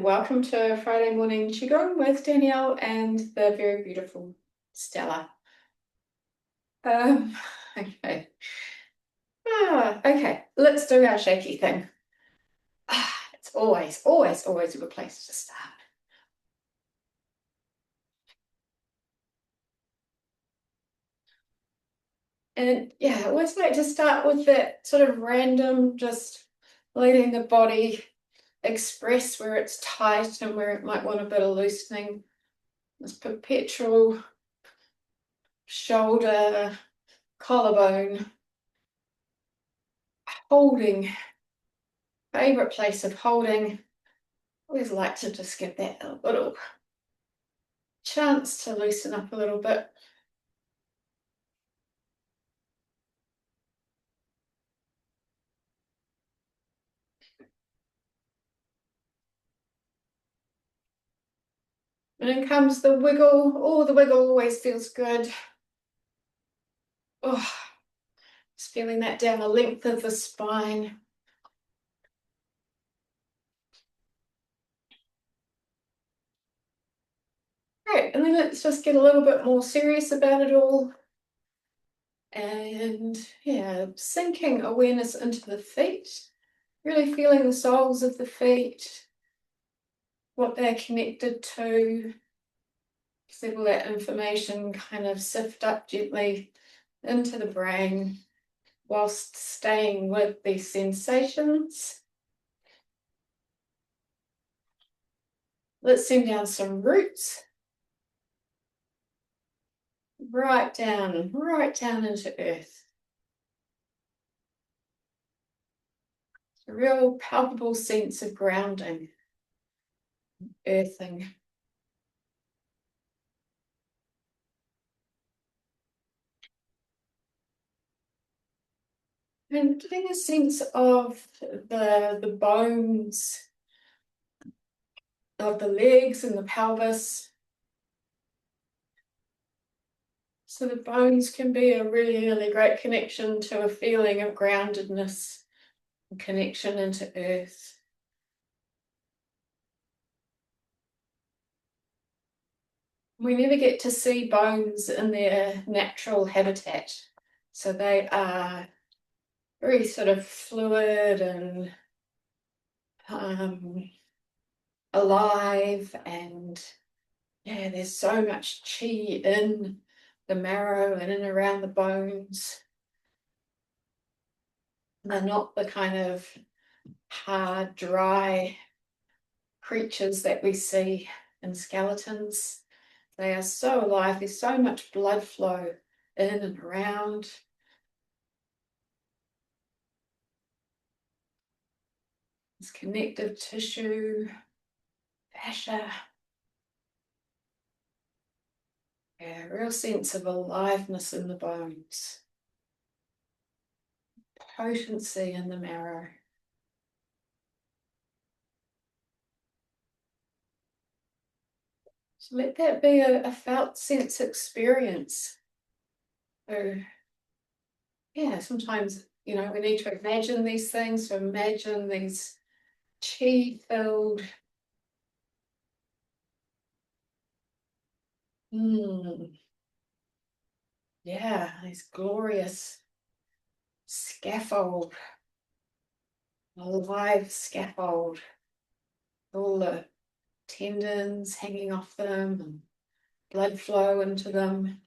Welcome to Friday Morning Qigong with Danielle and the very beautiful Stella. Um, okay. Okay, let's do our shaky thing. It's always a good place to start. And yeah, I always like to start with that sort of random, just letting the body express where it's tight and where it might want a bit of loosening. This perpetual shoulder, collarbone, holding, favorite place of holding. Always like to just give that a little chance to loosen up a little bit. And then comes the wiggle. Oh, the wiggle always feels good. Oh, just feeling that down the length of the spine. Right, and then let's just get a little bit more serious about it all. And yeah, sinking awareness into the feet, really feeling the soles of the feet, what they're connected to. Let all that information kind of sift up gently into the brain whilst staying with these sensations. Let's send down some roots. Right down into earth. A real palpable sense of grounding, earthing. And getting a sense of the bones of the legs and the pelvis. So the bones can be a really great connection to a feeling of groundedness and connection into earth. We never get to see bones in their natural habitat. So they are very sort of fluid and alive, and yeah, there's so much qi in the marrow and in around the bones. They're not the kind of hard, dry creatures that we see in skeletons. They are so alive. There's so much blood flow in and around. There's connective tissue, fascia. Yeah, real sense of aliveness in the bones. Potency in the marrow. So let that be a felt sense experience. So yeah, sometimes, we need to imagine these things, to imagine these chi-filled, yeah, these glorious scaffold, a live scaffold, all the tendons hanging off them and blood flow into them.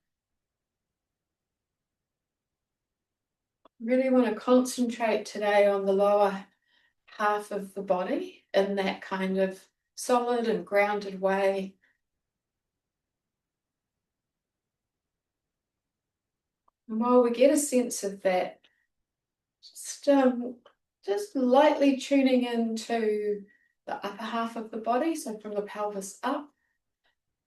Really want to concentrate today on the lower half of the body in that kind of solid and grounded way. And while we get a sense of that, just lightly tuning into the upper half of the body, so from the pelvis up,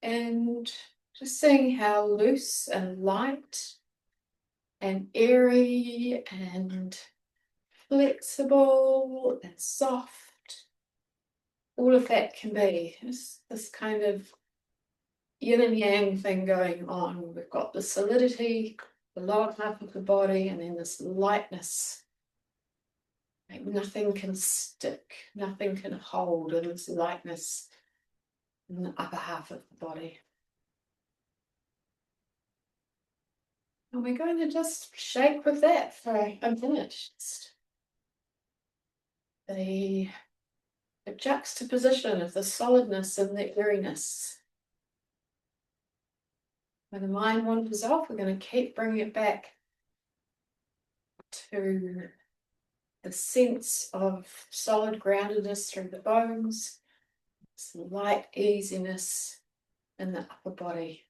and just seeing how loose and light and airy and flexible and soft all of that can be. It's this kind of yin and yang thing going on. We've got the solidity, the lower half of the body, and then this lightness. Like nothing can stick, nothing can hold in this lightness in the upper half of the body. And we're going to just shake with that for a minute. Just the juxtaposition of the solidness and the airiness. When the mind wanders off, we're going to keep bringing it back to the sense of solid groundedness through the bones, some light easiness in the upper body.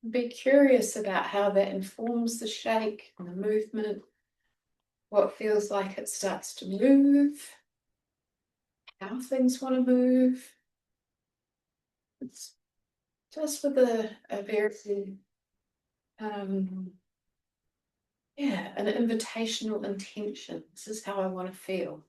Be curious about how that informs the shake and the movement, what feels like it starts to move, how things want to move. It's just with a very, an invitational intention. This is how I want to feel.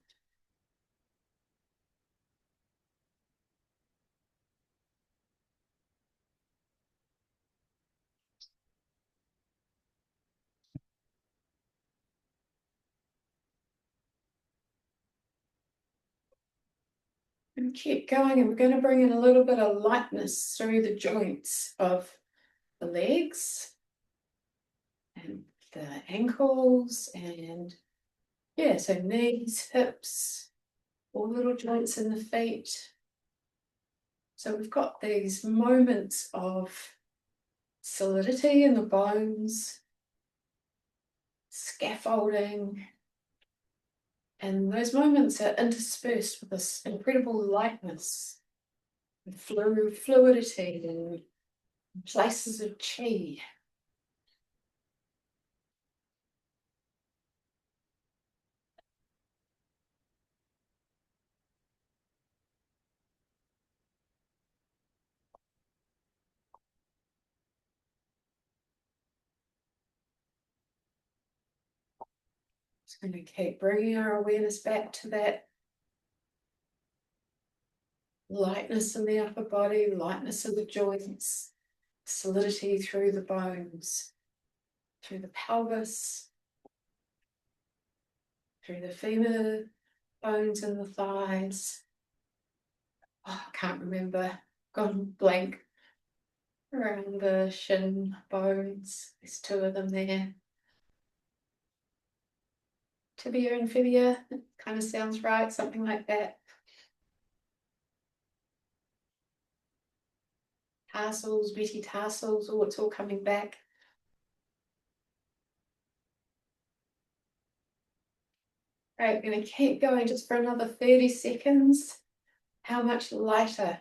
And keep going, and we're going to bring in a little bit of lightness through the joints of the legs and the ankles, and so knees, hips, all little joints in the feet. So we've got these moments of solidity in the bones, scaffolding, and those moments are interspersed with this incredible lightness, fluidity, and places of qi. Just going to keep bringing our awareness back to that lightness in the upper body, lightness of the joints, solidity through the bones, through the pelvis, through the femur bones and the thighs. Oh, I can't remember, gone blank. Around the shin bones, there's two of them there. Tibia and fibia, kind of sounds right, something like that. Tarsals, metatarsals, oh, it's all coming back. Right, we're going to keep going just for another 30 seconds. How much lighter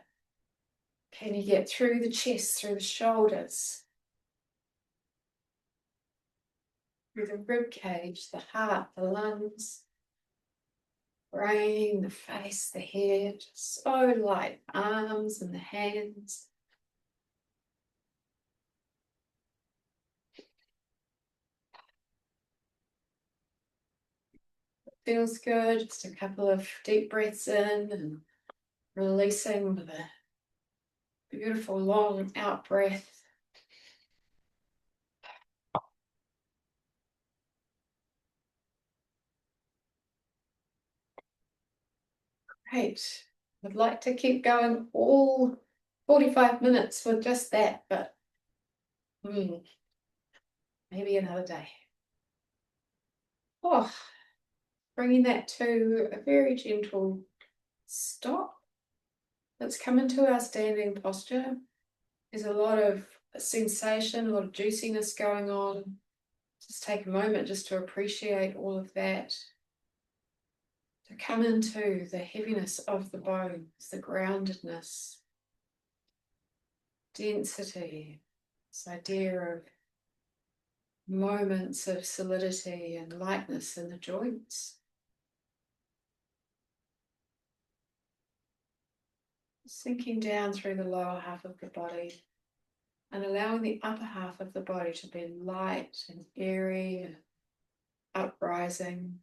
can you get through the chest, through the shoulders, through the rib cage, the heart, the lungs, brain, the face, the hair, just so light, arms and the hands. Feels good, just a couple of deep breaths in and releasing with a beautiful long out breath. Great. I'd like to keep going all 45 minutes with just that, but maybe another day. Oh, bringing that to a very gentle stop. Let's come into our standing posture. There's a lot of sensation, a lot of juiciness going on. Just take a moment just to appreciate all of that. To come into the heaviness of the bones, the groundedness, density, this idea of moments of solidity and lightness in the joints. Sinking down through the lower half of the body and allowing the upper half of the body to be light and airy and uprising.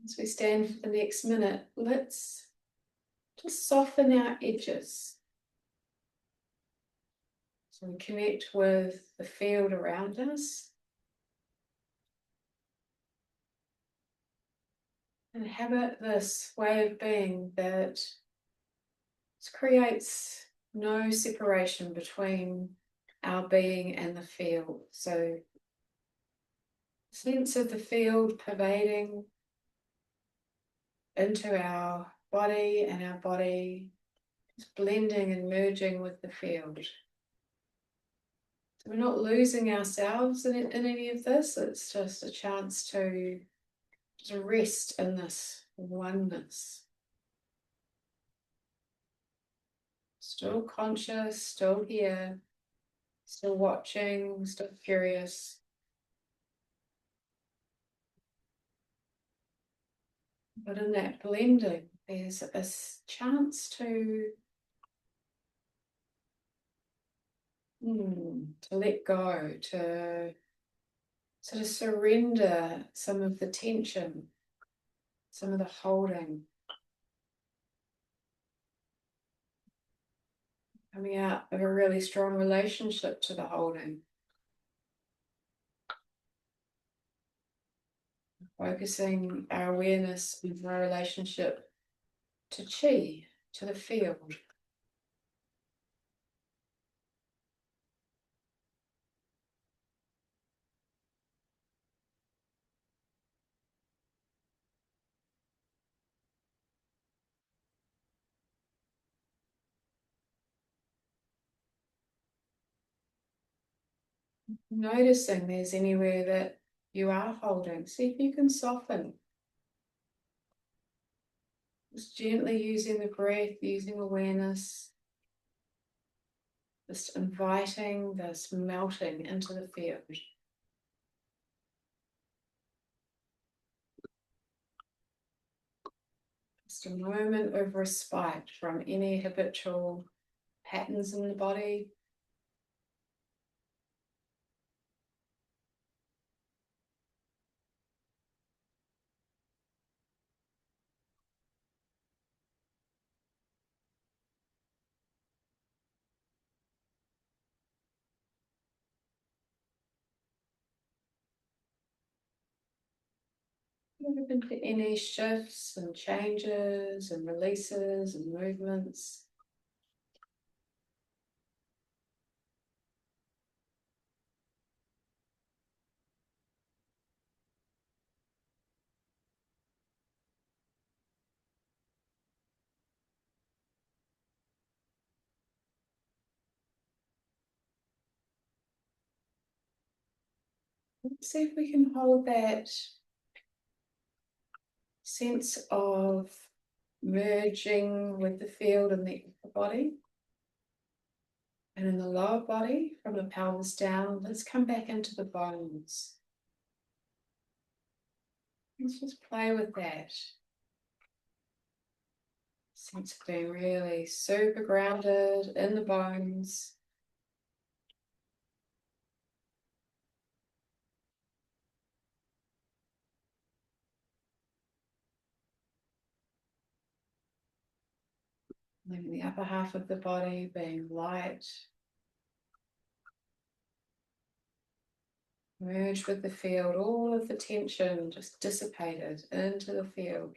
As we stand for the next minute, let's just soften our edges. So we connect with the field around us and habit this way of being that creates no separation between our being and the field. So sense of the field pervading into our body, and our body is blending and merging with the field. So we're not losing ourselves in any of this. It's just a chance to rest in this oneness. Still conscious, still here, still watching, still curious. But in that blending, there's a chance to let go, to sort of surrender some of the tension, some of the holding, coming out of a really strong relationship to the holding. Focusing our awareness on our relationship to Qi, to the field. Noticing there's anywhere that you are holding. See if you can soften. Just gently using the breath, using awareness. Just inviting this melting into the field. Just a moment of respite from any habitual patterns in the body. Open to any shifts and changes and releases and movements. Let's see if we can hold that sense of merging with the field in the upper body. And in the lower body, from the pelvis down, let's come back into the bones. Let's just play with that. Sense of being really super grounded in the bones. Leaving the upper half of the body being light. Merge with the field, all of the tension just dissipated into the field.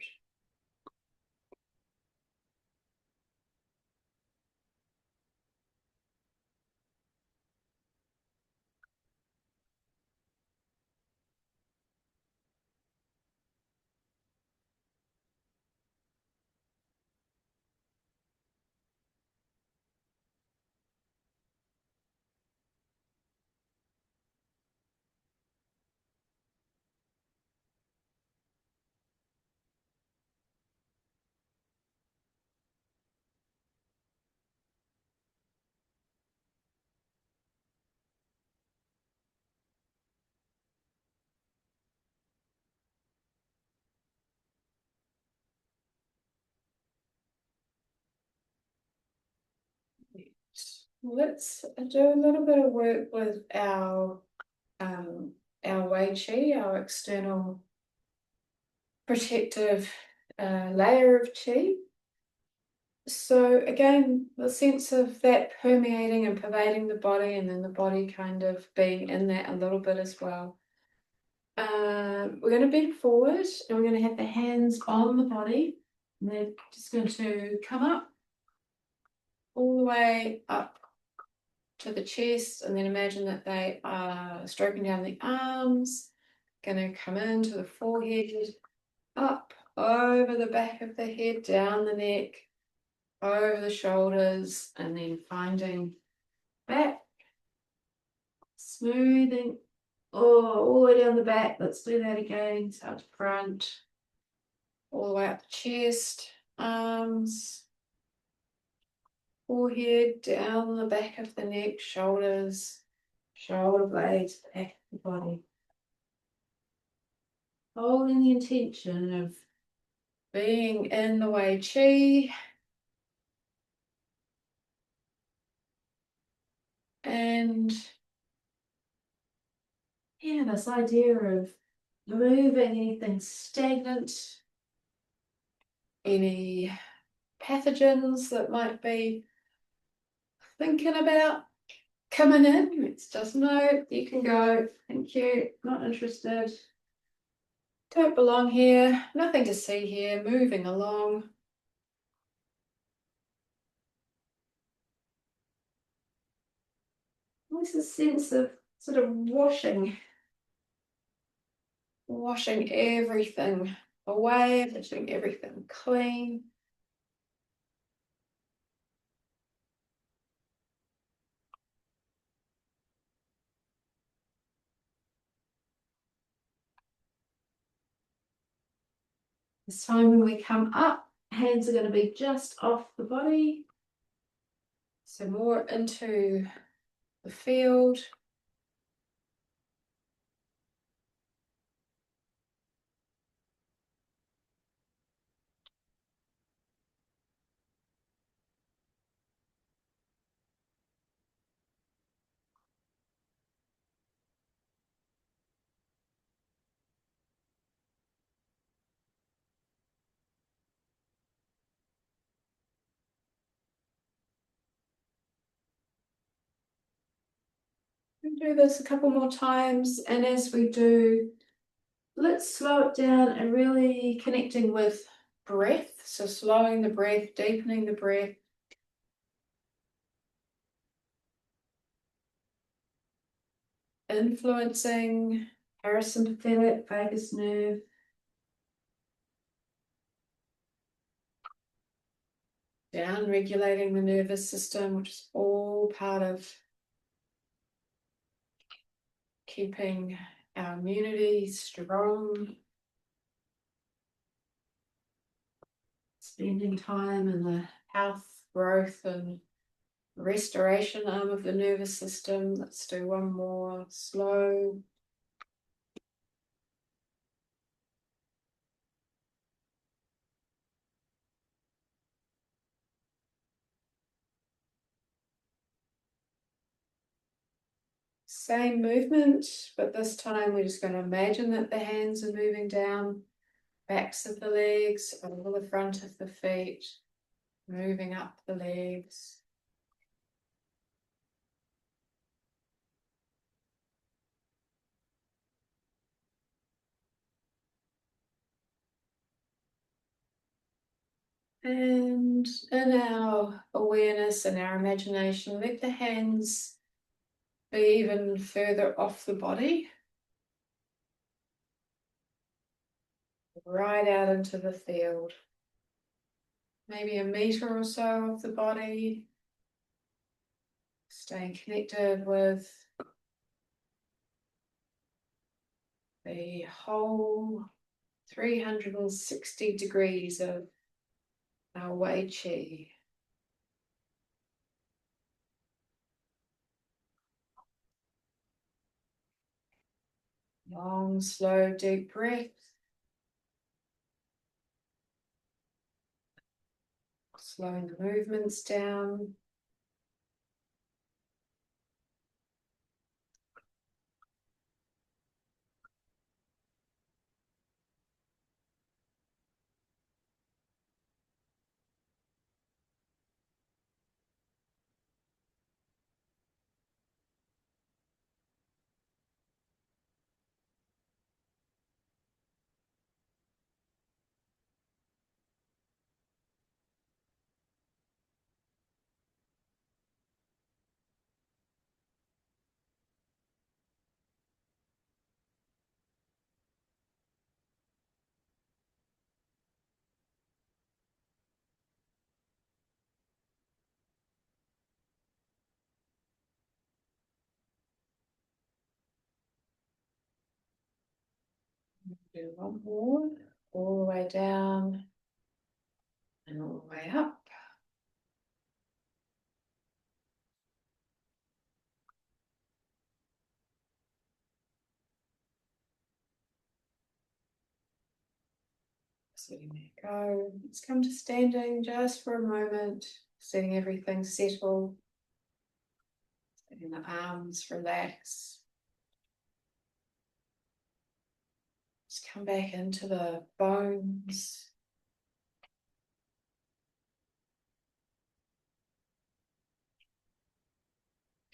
Let's do a little bit of work with our Wei Qi, our external protective layer of qi. So again, the sense of that permeating and pervading the body, and then the body kind of being in that a little bit as well. We're going to bend forward and we're going to have the hands on the body. And they're just going to come up all the way up to the chest, and then imagine that they are stroking down the arms, going to come into the forehead, up over the back of the head, down the neck, over the shoulders, and then finding back, smoothing all the way down the back. Let's do that again. Start to front, all the way up the chest, arms, forehead, down the back of the neck, shoulders, shoulder blades, back of the body. Holding the intention of being in the Wei Qi, and yeah, this idea of moving anything stagnant, any pathogens that might be thinking about coming in. It's just no, you can go, thank you, not interested, don't belong here, nothing to see here, moving along. There's a sense of sort of washing everything away, washing everything clean. This time when we come up, hands are going to be just off the body. So more into the field. We'll do this a couple more times, and as we do, let's slow it down and really connecting with breath. So slowing the breath, deepening the breath. Influencing parasympathetic vagus nerve. Down regulating the nervous system, which is all part of keeping our immunity strong. Spending time in the health, growth, and restoration arm of the nervous system. Let's do one more slow. Same movement, but this time we're just going to imagine that the hands are moving down, backs of the legs, over the front of the feet, moving up the legs. And in our awareness and our imagination, let the hands be even further off the body, right out into the field. Maybe a meter or so of the body, staying connected with the whole 360 degrees of our Wei Qi. Long, slow, deep breath. Slowing the movements down. Do one more, all the way down and all the way up. Just letting that go. Let's come to standing just for a moment, letting everything settle, letting the arms relax. Just come back into the bones.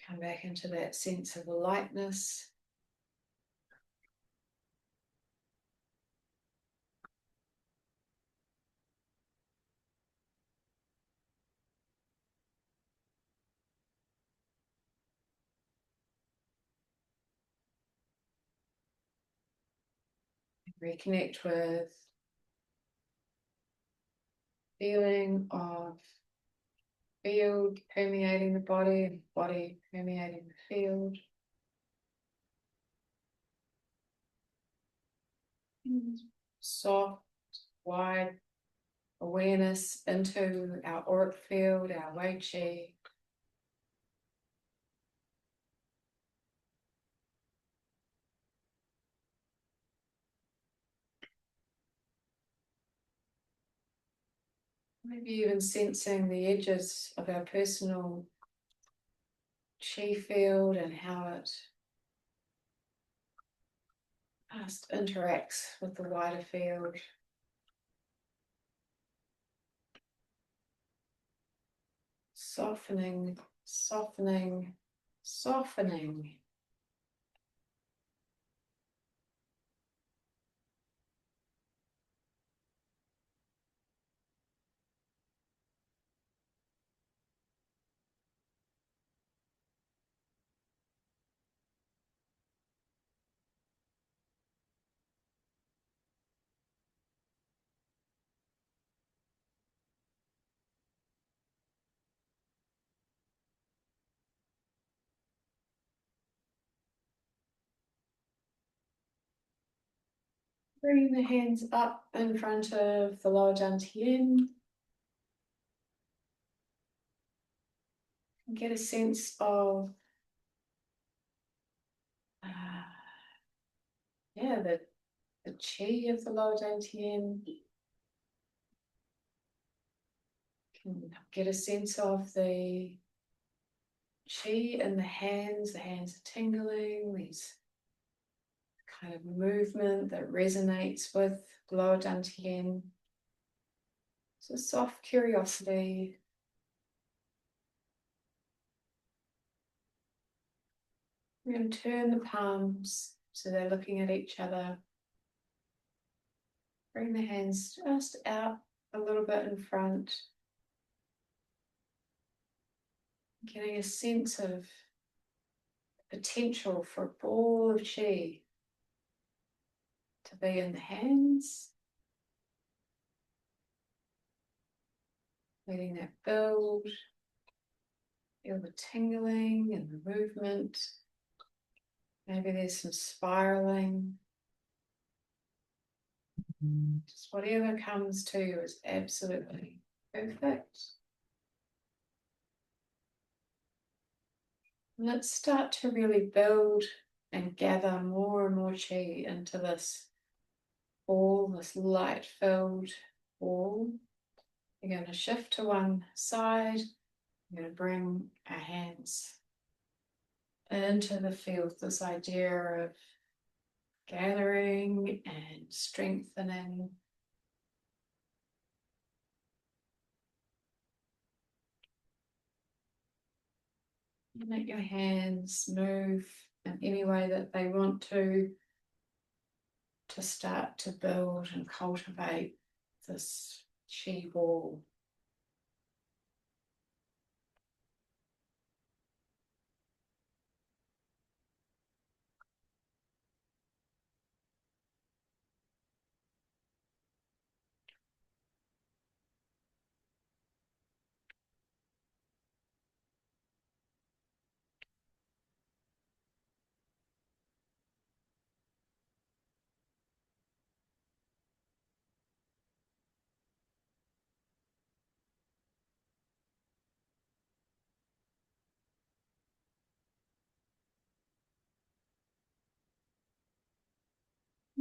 Come back into that sense of lightness. Reconnect with feeling of field permeating the body and body permeating the field. Soft, wide awareness into our auric field, our Wei Qi. Maybe even sensing the edges of our personal Qi field and how it just interacts with the wider field. Softening, softening, softening. Bring the hands up in front of the lower dantian. Get a sense of the Qi of the lower dantian. Can get a sense of the Qi in the hands. The hands are tingling. There's kind of movement that resonates with the lower dantian. So soft curiosity. We're going to turn the palms so they're looking at each other. Bring the hands just out a little bit in front. Getting a sense of potential for a ball of Qi to be in the hands. Letting that build. Feel the tingling and the movement. Maybe there's some spiraling. Just whatever comes to you is absolutely perfect. And let's start to really build and gather more and more Qi into this ball, this light-filled ball. You're going to shift to one side. We're going to bring our hands into the field, this idea of gathering and strengthening. You let your hands move in any way that they want to start to build and cultivate this Qi ball.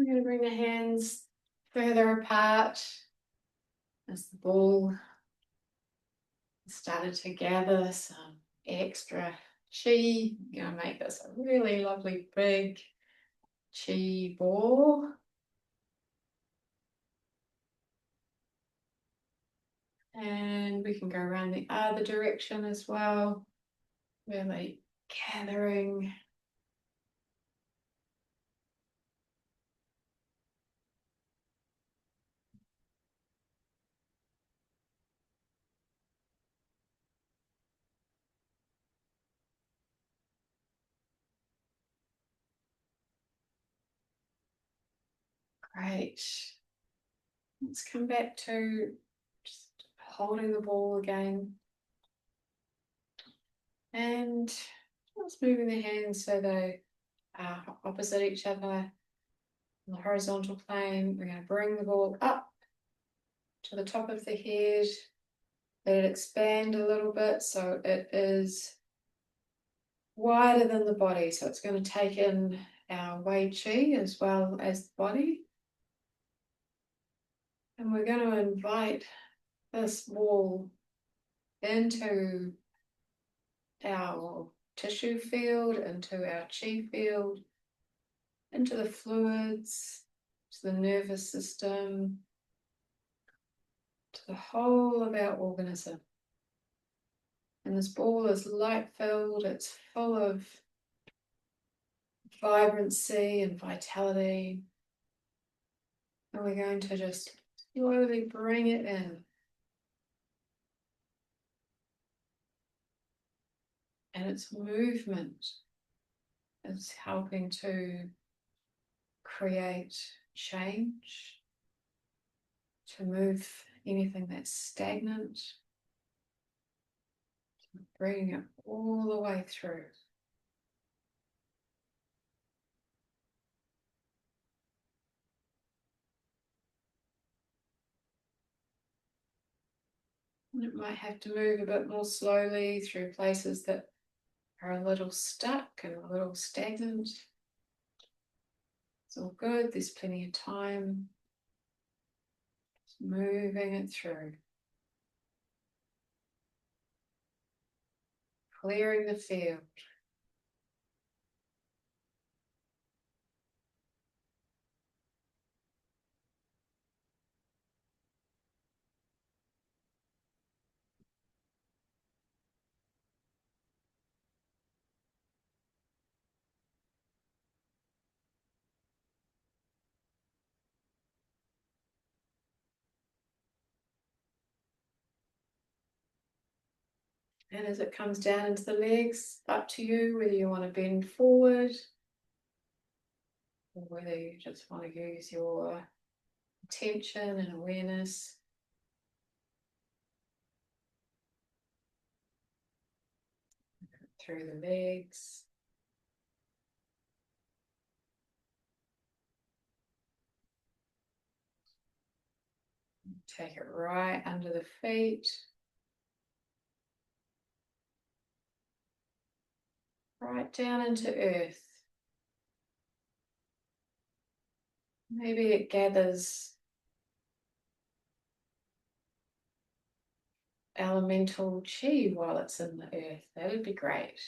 We're going to bring the hands further apart as the ball started to gather some extra chi. I'm going to make this a really lovely big chi ball. And we can go around the other direction as well, really gathering. Great. Let's come back to just holding the ball again. And just moving the hands so they are opposite each other on the horizontal plane. We're going to bring the ball up to the top of the head. Let it expand a little bit so it is wider than the body. So it's going to take in our Wei Qi as well as the body. And we're going to invite this ball into our tissue field, into our chi field, into the fluids, to the nervous system, to the whole of our organism. And this ball is light filled, it's full of vibrancy and vitality. And we're going to just slowly bring it in. And its movement is helping to create change, to move anything that's stagnant, bringing it all the way through. And it might have to move a bit more slowly through places that are a little stuck and a little stagnant. It's all good, there's plenty of time. Just moving it through. Clearing the field. And as it comes down into the legs, up to you whether you want to bend forward or whether you just want to use your attention and awareness through the legs. Take it right under the feet. Right down into earth. Maybe it gathers elemental chi while it's in the earth. That would be great.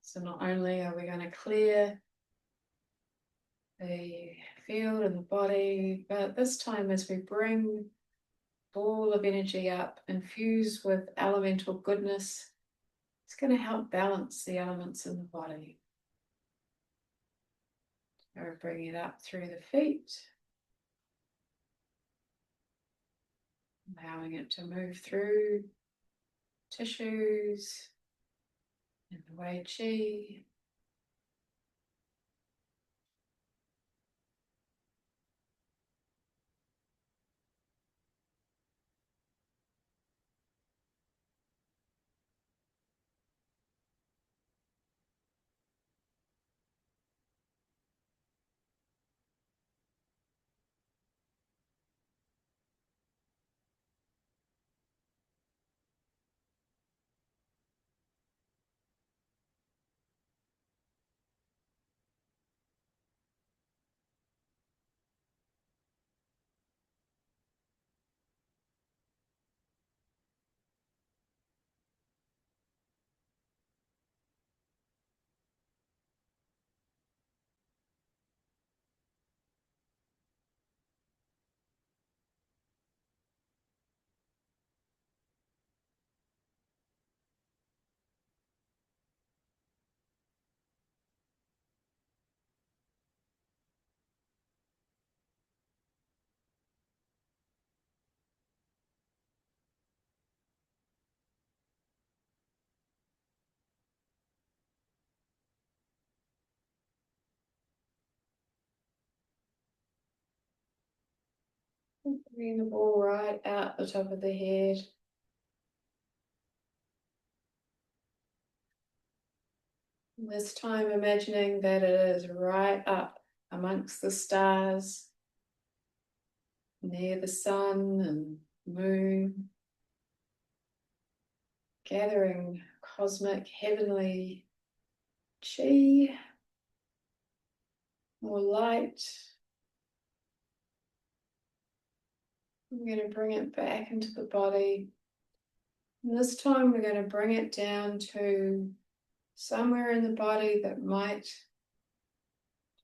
So not only are we going to clear the field and the body, but this time as we bring ball of energy up, infused with elemental goodness, it's going to help balance the elements in the body. Or bring it up through the feet, allowing it to move through tissues and the Wei Qi. Bring the ball right out the top of the head. This time imagining that it is right up amongst the stars, near the sun and moon, gathering cosmic heavenly qi, more light. I'm going to bring it back into the body. And this time we're going to bring it down to somewhere in the body that might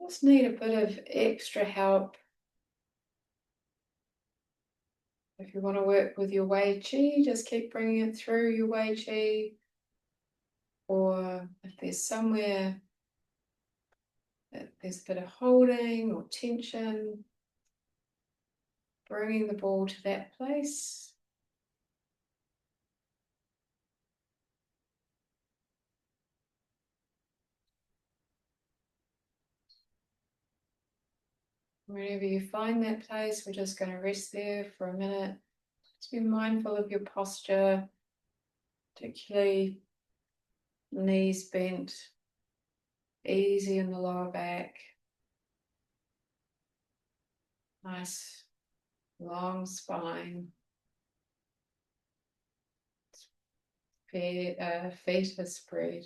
just need a bit of extra help. If you want to work with your Wei Qi, just keep bringing it through your Wei Qi. Or if there's somewhere that there's a bit of holding or tension, bringing the ball to that place. Whenever you find that place, we're just going to rest there for a minute. Just be mindful of your posture, particularly knees bent, easy in the lower back. Nice long spine. Feet are spread.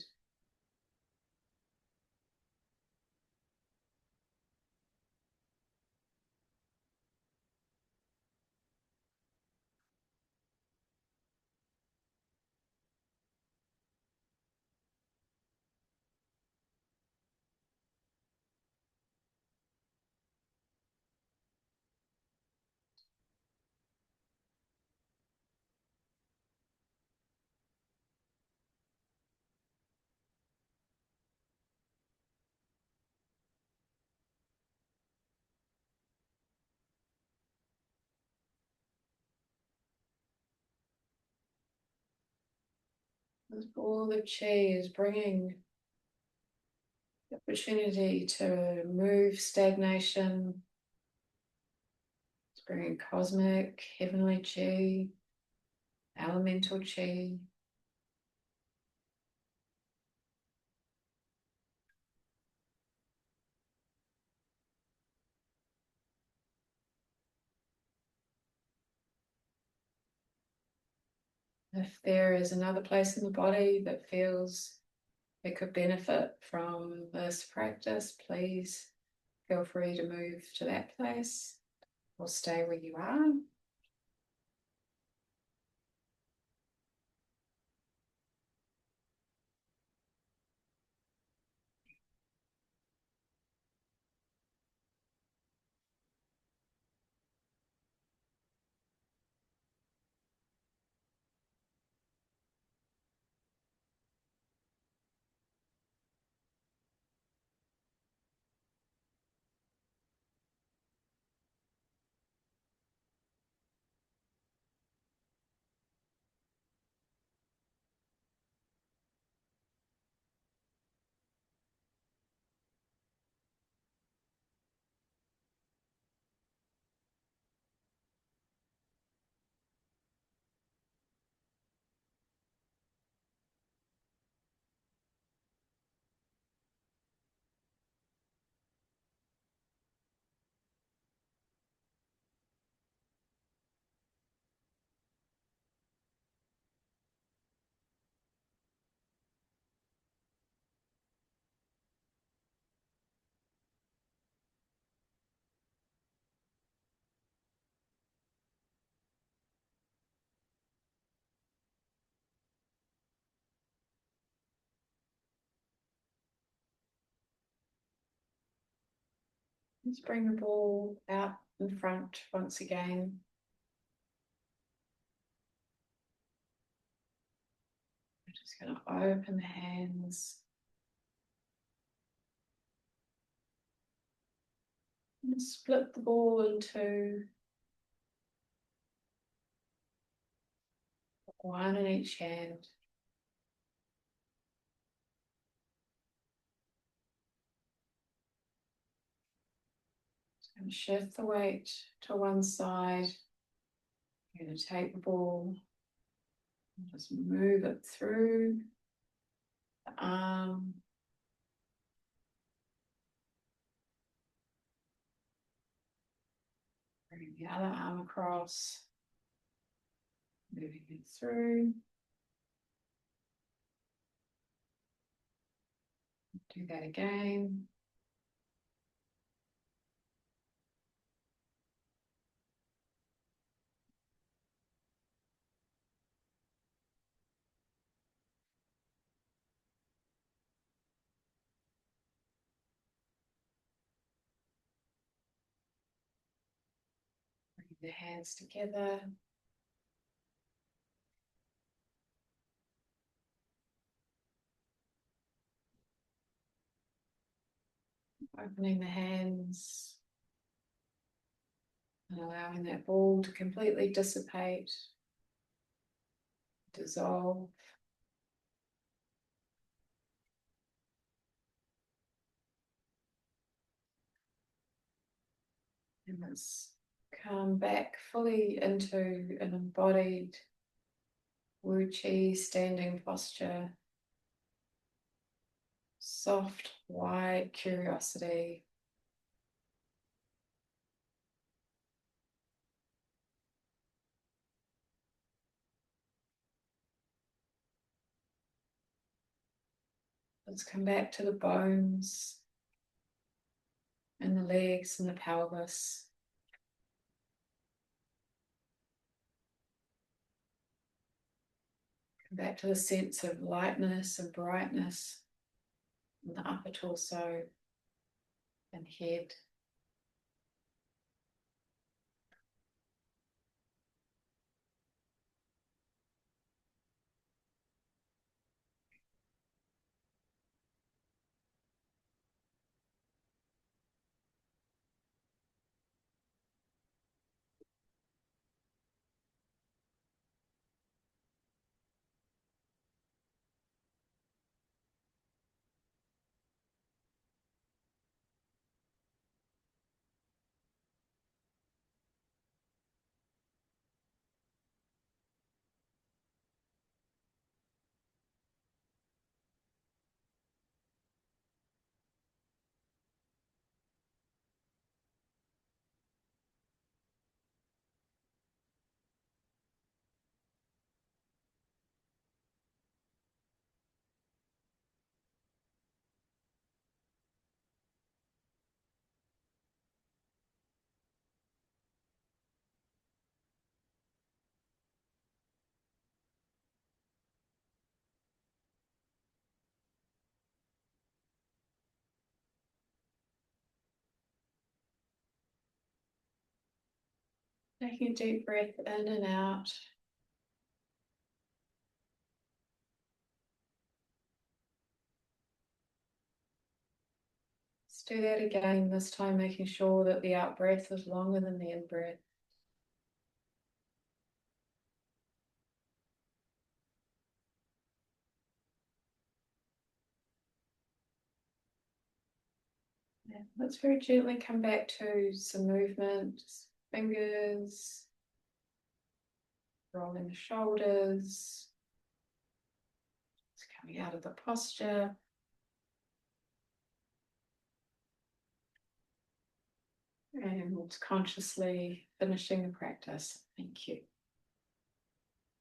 All the chi is bringing the opportunity to move stagnation. It's bringing cosmic, heavenly chi, elemental chi. If there is another place in the body that feels it could benefit from this practice, please feel free to move to that place or stay where you are. Let's bring the ball out in front once again. I'm just going to open the hands and split the ball in two. One in each hand. And shift the weight to one side You're going to take the ball, just move it through the arm. Bring the other arm across, moving it through. Do that again. Bring the hands together. Opening the hands and allowing that ball to completely dissipate, dissolve. And let's come back fully into an embodied Wu Qi standing posture. Soft, wide curiosity. Let's come back to the bones and the legs and the pelvis. Come back to the sense of lightness and brightness in the upper torso and head. Taking a deep breath in and out. Let's do that again, this time making sure that the out breath is longer than the in breath. Yeah, let's very gently come back to some movement, fingers, rolling the shoulders, just coming out of the posture. And consciously finishing the practice. Thank you.